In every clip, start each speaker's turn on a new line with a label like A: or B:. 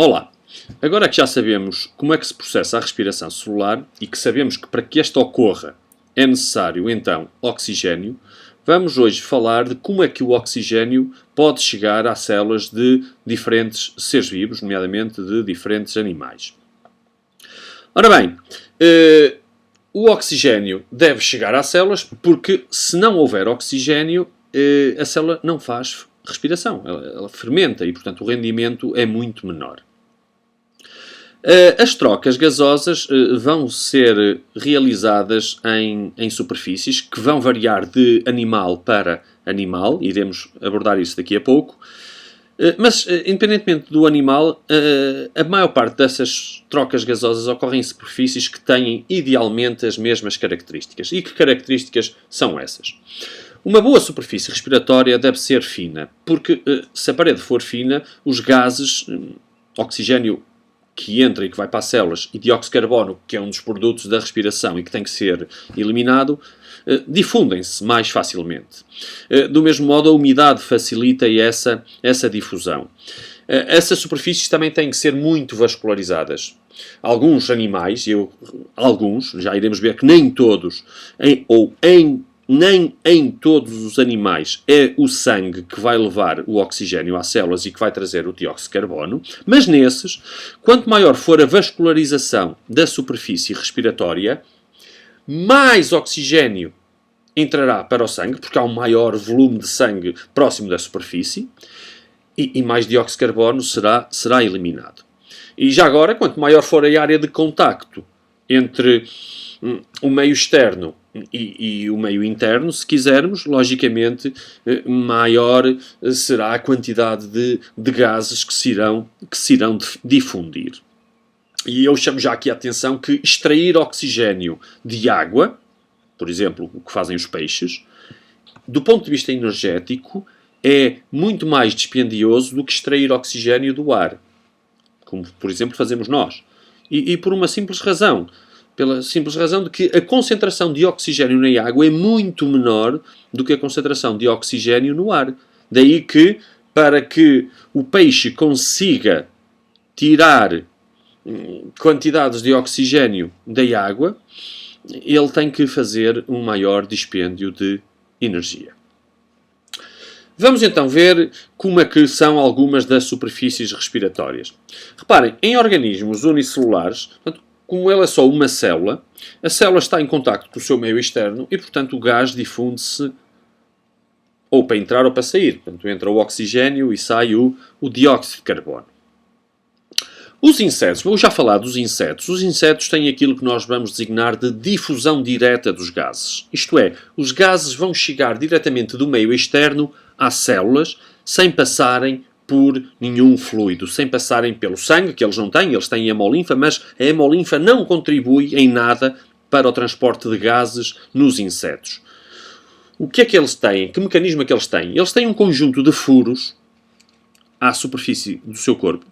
A: Olá! Agora que já sabemos como é que se processa a respiração celular e que sabemos que para que esta ocorra é necessário, então, oxigênio, vamos hoje falar de como é que o oxigênio pode chegar às células de diferentes seres vivos, nomeadamente de diferentes animais. Ora bem, o oxigênio deve chegar às células porque, se não houver oxigênio, a célula não faz respiração, ela fermenta e, portanto, o rendimento é muito menor. As trocas gasosas vão ser realizadas em superfícies que vão variar de animal para animal, iremos abordar isso daqui a pouco, mas independentemente do animal, a maior parte dessas trocas gasosas ocorrem em superfícies que têm idealmente as mesmas características. E que características são essas? Uma boa superfície respiratória deve ser fina, porque se a parede for fina, os gases, oxigênio que entra e que vai para as células, e dióxido de carbono, que é um dos produtos da respiração e que tem que ser eliminado, difundem-se mais facilmente. Do mesmo modo, a umidade facilita essa difusão. Essas superfícies também têm que ser muito vascularizadas. Alguns animais, já iremos ver que nem todos, nem em todos os animais é o sangue que vai levar o oxigênio às células e que vai trazer o dióxido de carbono, mas nesses, quanto maior for a vascularização da superfície respiratória, mais oxigênio entrará para o sangue, porque há um maior volume de sangue próximo da superfície, e mais dióxido de carbono será eliminado. E já agora, quanto maior for a área de contacto entre o meio externo e o meio interno, se quisermos, logicamente, maior será a quantidade de gases que se irão difundir. E eu chamo já aqui a atenção que extrair oxigênio de água, por exemplo, o que fazem os peixes, do ponto de vista energético, é muito mais dispendioso do que extrair oxigênio do ar, como, por exemplo, fazemos nós. E por uma simples razão. Pela simples razão de que a concentração de oxigênio na água é muito menor do que a concentração de oxigênio no ar. Daí que, para que o peixe consiga tirar quantidades de oxigênio da água, ele tem que fazer um maior dispêndio de energia. Vamos então ver como é que são algumas das superfícies respiratórias. Reparem, em organismos unicelulares, como ela é só uma célula, a célula está em contacto com o seu meio externo e, portanto, o gás difunde-se ou para entrar ou para sair. Portanto, entra o oxigênio e sai o dióxido de carbono. Os insetos, vou já falar dos insetos. Os insetos têm aquilo que nós vamos designar de difusão direta dos gases. Isto é, os gases vão chegar diretamente do meio externo às células sem passarem por nenhum fluido, sem passarem pelo sangue, que eles não têm, eles têm hemolinfa, mas a hemolinfa não contribui em nada para o transporte de gases nos insetos. O que é que eles têm? Que mecanismo é que eles têm? Eles têm um conjunto de furos à superfície do seu corpo.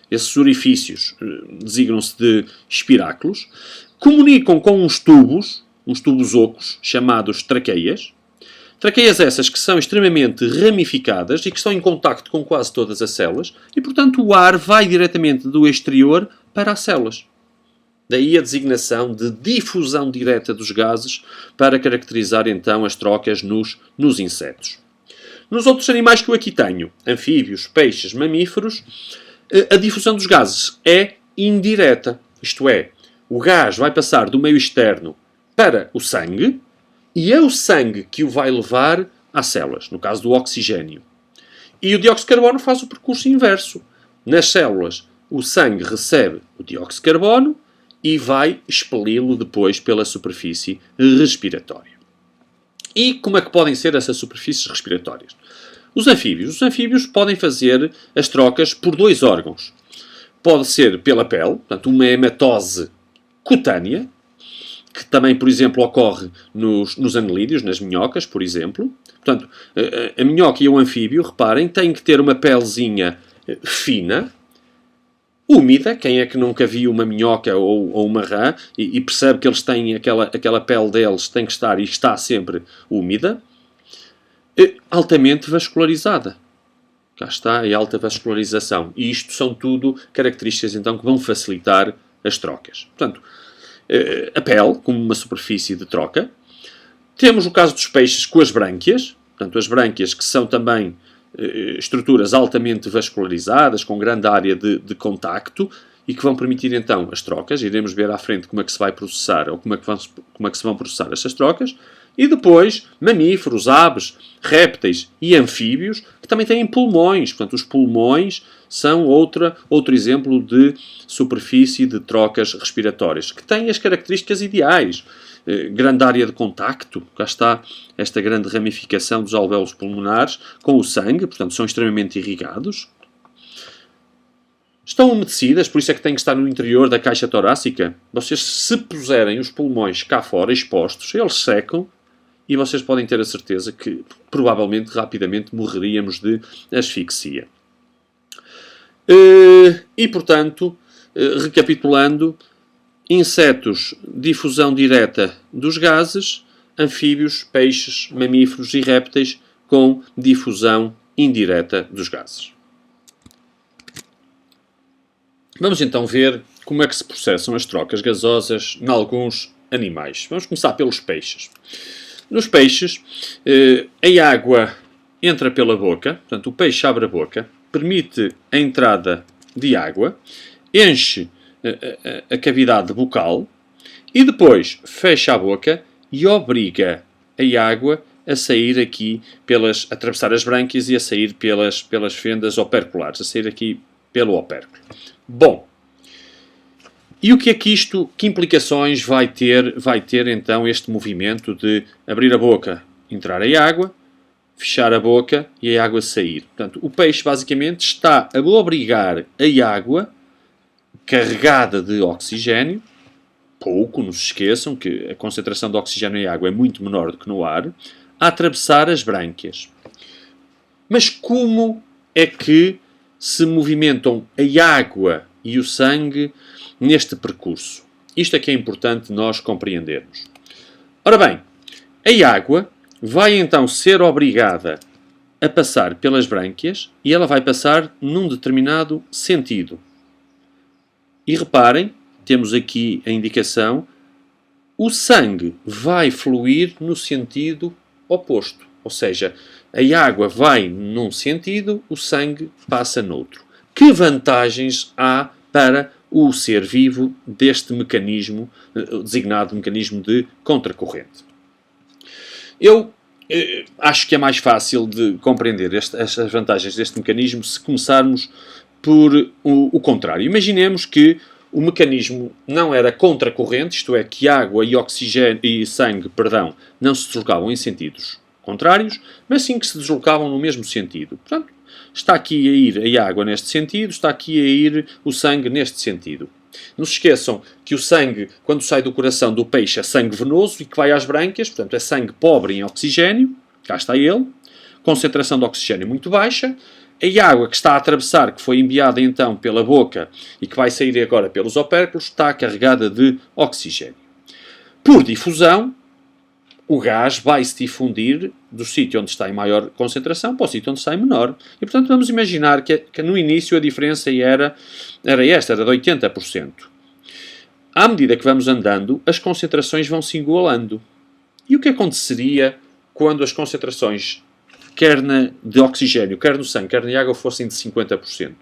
A: Esses orifícios designam-se de espiráculos, comunicam com uns tubos ocos, chamados traqueias. Traqueias essas que são extremamente ramificadas e que estão em contacto com quase todas as células e, portanto, o ar vai diretamente do exterior para as células. Daí a designação de difusão direta dos gases para caracterizar, então, as trocas nos insetos. Nos outros animais que eu aqui tenho, anfíbios, peixes, mamíferos, a difusão dos gases é indireta. Isto é, o gás vai passar do meio externo para o sangue, e é o sangue que o vai levar às células, no caso do oxigênio. E o dióxido de carbono faz o percurso inverso. Nas células, o sangue recebe o dióxido de carbono e vai expeli-lo depois pela superfície respiratória. E como é que podem ser essas superfícies respiratórias? Os anfíbios podem fazer as trocas por dois órgãos. Pode ser pela pele, portanto, uma hematose cutânea, que também, por exemplo, ocorre nos anelídeos, nas minhocas, por exemplo. Portanto, a minhoca e o anfíbio, reparem, têm que ter uma pelezinha fina, úmida. Quem é que nunca viu uma minhoca ou uma rã e percebe que eles têm aquela pele deles tem que estar e está sempre úmida, altamente vascularizada. Cá está a alta vascularização. E isto são tudo características, então, que vão facilitar as trocas. Portanto, a pele, como uma superfície de troca. Temos o caso dos peixes com as brânquias. Portanto, as brânquias que são também estruturas altamente vascularizadas, com grande área de contacto, e que vão permitir, então, as trocas. Iremos ver à frente como é que se vai processar, ou como é que se vão processar estas trocas. E depois, mamíferos, aves, répteis e anfíbios, que também têm pulmões. Portanto, os pulmões são outro exemplo de superfície de trocas respiratórias, que têm as características ideais. Grande área de contacto, cá está esta grande ramificação dos alvéolos pulmonares com o sangue, portanto, são extremamente irrigados. Estão umedecidas, por isso é que têm que estar no interior da caixa torácica. Vocês, se puserem os pulmões cá fora, expostos, eles secam e vocês podem ter a certeza que, provavelmente, rapidamente morreríamos de asfixia. E, portanto, recapitulando, insetos, difusão direta dos gases, anfíbios, peixes, mamíferos e répteis com difusão indireta dos gases. Vamos então ver como é que se processam as trocas gasosas em alguns animais. Vamos começar pelos peixes. Nos peixes, a água entra pela boca, portanto, o peixe abre a boca, permite a entrada de água, enche a cavidade bucal e depois fecha a boca e obriga a água a sair aqui a atravessar as brânquias e a sair pelas fendas operculares, a sair aqui pelo opérculo. Bom, e o que é que que implicações vai ter então este movimento de abrir a boca, entrar a água, fechar a boca e a água sair? Portanto, o peixe basicamente está a obrigar a água carregada de oxigênio, pouco, não se esqueçam que a concentração de oxigênio em água é muito menor do que no ar, a atravessar as brânquias. Mas como é que se movimentam a água e o sangue neste percurso? Isto é que é importante nós compreendermos. Ora bem, a água vai então ser obrigada a passar pelas brânquias e ela vai passar num determinado sentido. E reparem, temos aqui a indicação, o sangue vai fluir no sentido oposto. Ou seja, a água vai num sentido, o sangue passa noutro. Que vantagens há para o ser vivo deste mecanismo, designado mecanismo de contracorrente? Eu acho que é mais fácil de compreender as vantagens deste mecanismo se começarmos por o contrário. Imaginemos que o mecanismo não era contracorrente, isto é, que água e oxigênio e sangue, não se deslocavam em sentidos contrários, mas sim que se deslocavam no mesmo sentido. Portanto, está aqui a ir a água neste sentido, está aqui a ir o sangue neste sentido. Não se esqueçam que o sangue, quando sai do coração do peixe, é sangue venoso e que vai às brânquias, portanto é sangue pobre em oxigênio, cá está ele, concentração de oxigênio muito baixa. A água que está a atravessar, que foi enviada então pela boca e que vai sair agora pelos opérculos, está carregada de oxigênio. Por difusão, o gás vai se difundir do sítio onde está em maior concentração para o sítio onde está em menor. E, portanto, vamos imaginar que no início a diferença era de 80%. À medida que vamos andando, as concentrações vão se igualando. E o que aconteceria quando as concentrações, quer de oxigênio, quer no sangue, quer na água, fossem de 50%?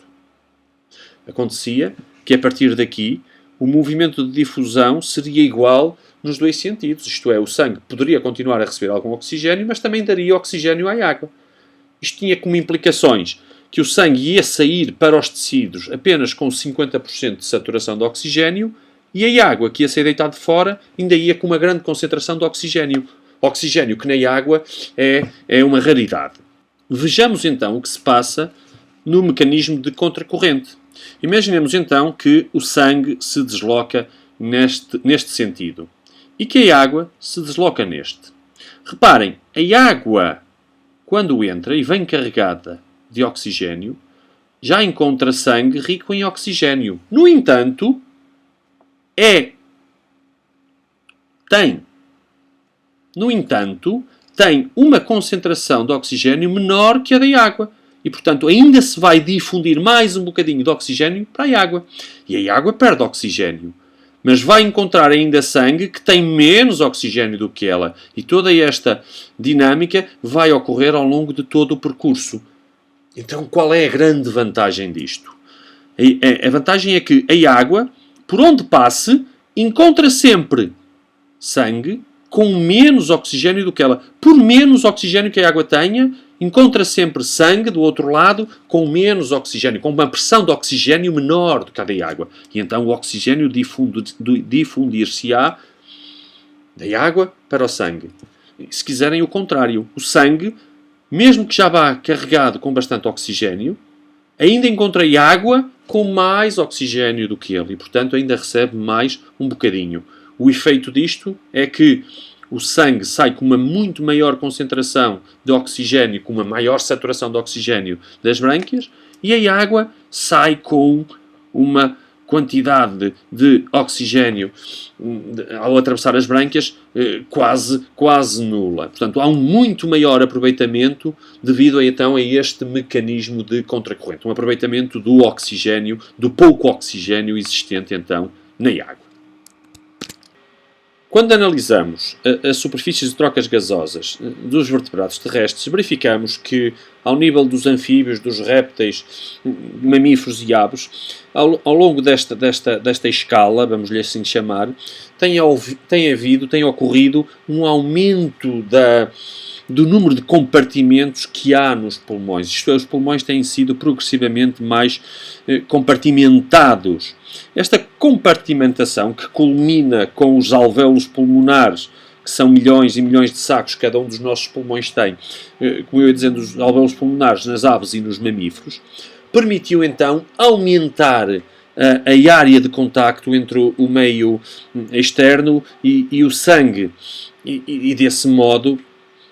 A: Acontecia que, a partir daqui, o movimento de difusão seria igual nos dois sentidos. Isto é, o sangue poderia continuar a receber algum oxigênio, mas também daria oxigênio à água. Isto tinha como implicações que o sangue ia sair para os tecidos apenas com 50% de saturação de oxigênio e a água que ia ser deitada de fora ainda ia com uma grande concentração de oxigênio. Oxigênio que na água é uma raridade. Vejamos então o que se passa no mecanismo de contracorrente. Imaginemos então que o sangue se desloca neste sentido e que a água se desloca neste. Reparem, a água, quando entra e vem carregada de oxigênio, já encontra sangue rico em oxigênio. No entanto, tem uma concentração de oxigênio menor que a da água. e, portanto, ainda se vai difundir mais um bocadinho de oxigênio para a água. E a água perde oxigênio. Mas vai encontrar ainda sangue que tem menos oxigênio do que ela. E toda esta dinâmica vai ocorrer ao longo de todo o percurso. Então, qual é a grande vantagem disto? A vantagem é que a água, por onde passe, encontra sempre sangue com menos oxigênio do que ela. Por menos oxigênio que a água tenha, encontra sempre sangue do outro lado com menos oxigênio, com uma pressão de oxigênio menor do que a da água. E então o oxigênio difundir-se-á da água para o sangue. Se quiserem o contrário, o sangue, mesmo que já vá carregado com bastante oxigênio, ainda encontra água com mais oxigênio do que ele e, portanto, ainda recebe mais um bocadinho. O efeito disto é que o sangue sai com uma muito maior concentração de oxigênio, com uma maior saturação de oxigênio das brânquias, e a água sai com uma quantidade de oxigênio ao atravessar as brânquias quase nula. Portanto, há um muito maior aproveitamento devido então a este mecanismo de contracorrente. Um aproveitamento do oxigênio, do pouco oxigênio existente então na água. Quando analisamos as superfícies de trocas gasosas dos vertebrados terrestres, verificamos que, ao nível dos anfíbios, dos répteis, mamíferos e aves, ao longo desta escala, vamos-lhe assim chamar, tem ocorrido um aumento do número de compartimentos que há nos pulmões. Isto é, os pulmões têm sido progressivamente mais compartimentados. Esta compartimentação, que culmina com os alvéolos pulmonares, que são milhões e milhões de sacos que cada um dos nossos pulmões tem, como eu ia dizendo, os alvéolos pulmonares nas aves e nos mamíferos, permitiu então aumentar a área de contacto entre o meio externo e o sangue e desse modo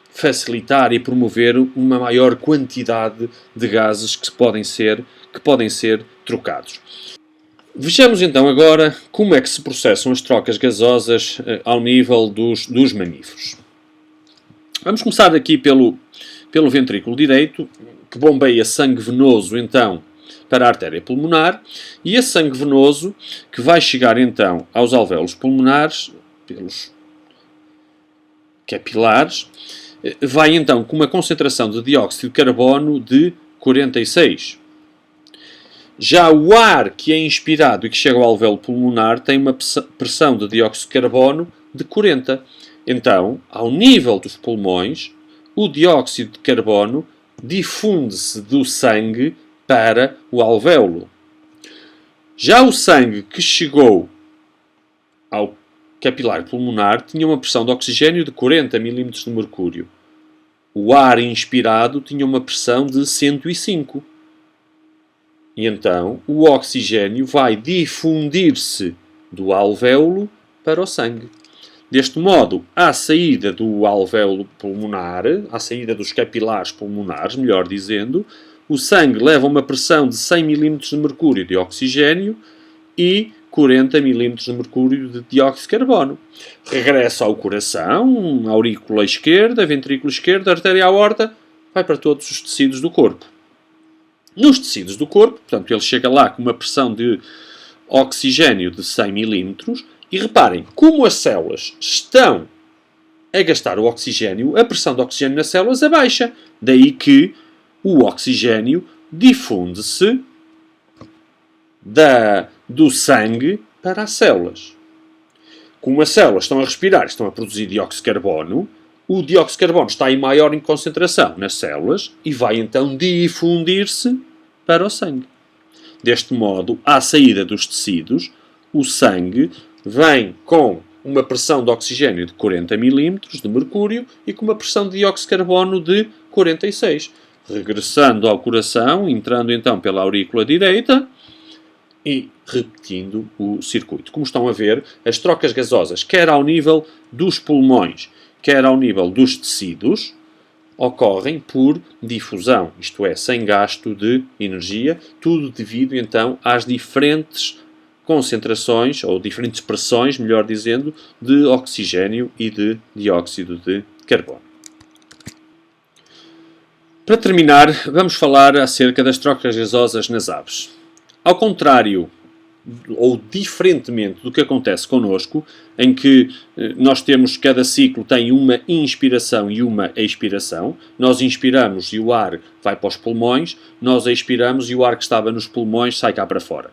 A: facilitar e promover uma maior quantidade de gases que podem ser trocados. Vejamos então agora como é que se processam as trocas gasosas ao nível dos mamíferos. Vamos começar aqui pelo ventrículo direito, que bombeia sangue venoso então para a artéria pulmonar, e esse sangue venoso que vai chegar então aos alvéolos pulmonares, pelos capilares, vai então com uma concentração de dióxido de carbono de 46. Já o ar que é inspirado e que chega ao alvéolo pulmonar tem uma pressão de dióxido de carbono de 40. Então, ao nível dos pulmões, o dióxido de carbono difunde-se do sangue para o alvéolo. Já o sangue que chegou ao capilar pulmonar tinha uma pressão de oxigênio de 40 mm de mercúrio. O ar inspirado tinha uma pressão de 105. E então o oxigênio vai difundir-se do alvéolo para o sangue. Deste modo, à saída do alvéolo pulmonar, à saída dos capilares pulmonares, melhor dizendo, o sangue leva uma pressão de 100 mm de mercúrio de oxigênio e 40 mm de mercúrio de dióxido de carbono. Regressa ao coração, aurícula esquerda, ventrículo esquerdo, artéria aorta, vai para todos os tecidos do corpo. Nos tecidos do corpo, portanto, ele chega lá com uma pressão de oxigênio de 100 mm e reparem, como as células estão a gastar o oxigênio, a pressão de oxigênio nas células abaixa. Daí que o oxigênio difunde-se do sangue para as células. Como as células estão a respirar, estão a produzir dióxido de carbono, o dióxido de carbono está em maior concentração nas células e vai então difundir-se para o sangue. Deste modo, à saída dos tecidos, o sangue vem com uma pressão de oxigênio de 40 mm de mercúrio e com uma pressão de dióxido de carbono de 46. Regressando ao coração, entrando então pela aurícula direita e repetindo o circuito. Como estão a ver, as trocas gasosas, quer ao nível dos pulmões, quer ao nível dos tecidos, ocorrem por difusão, isto é, sem gasto de energia, tudo devido então às diferentes concentrações, ou diferentes pressões, melhor dizendo, de oxigênio e de dióxido de carbono. Para terminar, vamos falar acerca das trocas gasosas nas aves. Ao contrário, ou diferentemente do que acontece connosco, em que nós temos, cada ciclo tem uma inspiração e uma expiração. Nós inspiramos e o ar vai para os pulmões, nós expiramos e o ar que estava nos pulmões sai cá para fora.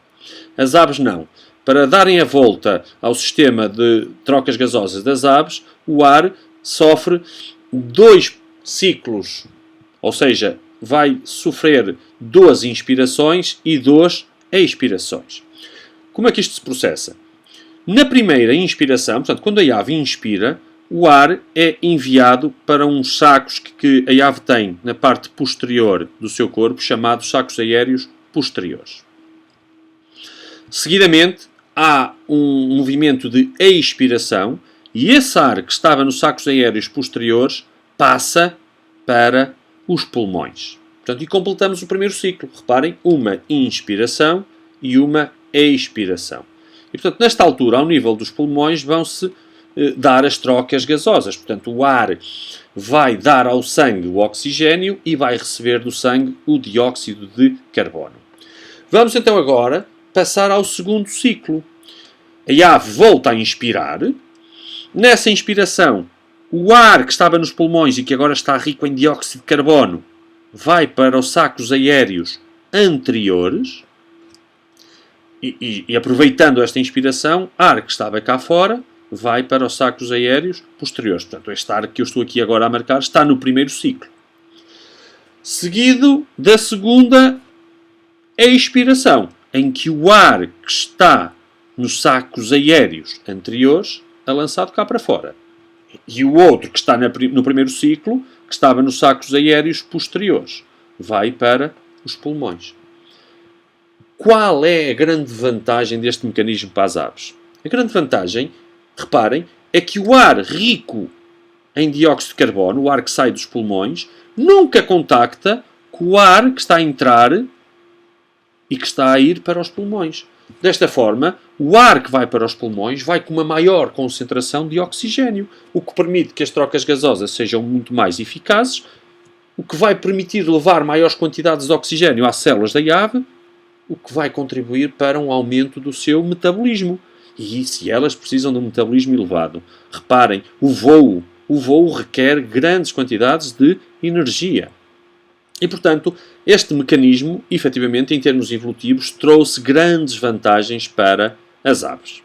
A: As aves não. Para darem a volta ao sistema de trocas gasosas das aves, o ar sofre 2 ciclos, ou seja, vai sofrer 2 inspirações e 2 expirações. Como é que isto se processa? Na primeira inspiração, portanto, quando a ave inspira, o ar é enviado para uns sacos que a ave tem na parte posterior do seu corpo, chamados sacos aéreos posteriores. Seguidamente, há um movimento de expiração e esse ar que estava nos sacos aéreos posteriores passa para os pulmões. Portanto, e completamos o primeiro ciclo. Reparem, uma inspiração e uma expiração. E, portanto, nesta altura, ao nível dos pulmões, vão-se dar as trocas gasosas. Portanto, o ar vai dar ao sangue o oxigênio e vai receber do sangue o dióxido de carbono. Vamos então agora passar ao segundo ciclo. A ave volta a inspirar. Nessa inspiração, o ar que estava nos pulmões e que agora está rico em dióxido de carbono vai para os sacos aéreos anteriores. E aproveitando esta inspiração, ar que estava cá fora vai para os sacos aéreos posteriores. Portanto, este ar que eu estou aqui agora a marcar está no primeiro ciclo. Seguido da segunda expiração, em que o ar que está nos sacos aéreos anteriores é lançado cá para fora. E o outro que está no primeiro ciclo, que estava nos sacos aéreos posteriores, vai para os pulmões. Qual é a grande vantagem deste mecanismo para as aves? A grande vantagem, reparem, é que o ar rico em dióxido de carbono, o ar que sai dos pulmões, nunca contacta com o ar que está a entrar e que está a ir para os pulmões. Desta forma, o ar que vai para os pulmões vai com uma maior concentração de oxigênio, o que permite que as trocas gasosas sejam muito mais eficazes, o que vai permitir levar maiores quantidades de oxigênio às células da ave, o que vai contribuir para um aumento do seu metabolismo. E se elas precisam de um metabolismo elevado, reparem, o voo requer grandes quantidades de energia. E, portanto, este mecanismo, efetivamente, em termos evolutivos, trouxe grandes vantagens para as aves.